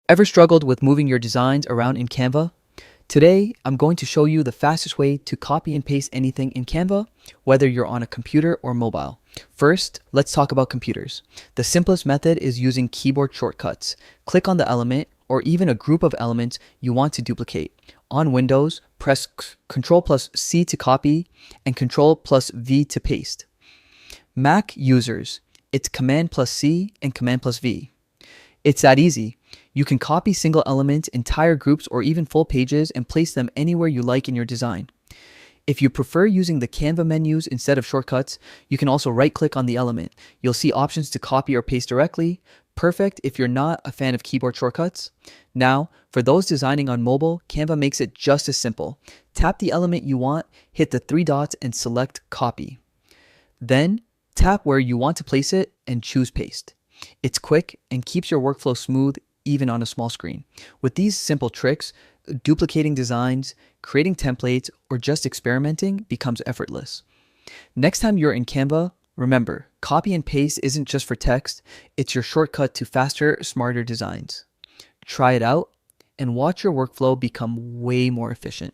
Ever struggled with moving your designs around in Canva? Today, I'm going to show you the fastest way to copy and paste anything in Canva, whether you're on a computer or mobile. First, let's talk about computers. The simplest method is using keyboard shortcuts. Click on the element or even a group of elements you want to duplicate. On Windows, press Ctrl plus C to copy and Ctrl plus V to paste. Mac users, it's Command plus C and Command plus V. It's that easy. You can copy single elements, entire groups, or even full pages and place them anywhere you like in your design. If you prefer using the Canva menus instead of shortcuts, you can also right-click on the element. You'll see options to copy or paste directly. Perfect if you're not a fan of keyboard shortcuts. Now, for those designing on mobile, Canva makes it just as simple. Tap the element you want, hit the three dots, and select Copy. Then, tap where you want to place it and choose Paste. It's quick and keeps your workflow smooth even on a small screen. With these simple tricks, duplicating designs, creating templates, or just experimenting becomes effortless. Next time you're in Canva, remember, copy and paste isn't just for text, it's your shortcut to faster, smarter designs. Try it out and watch your workflow become way more efficient.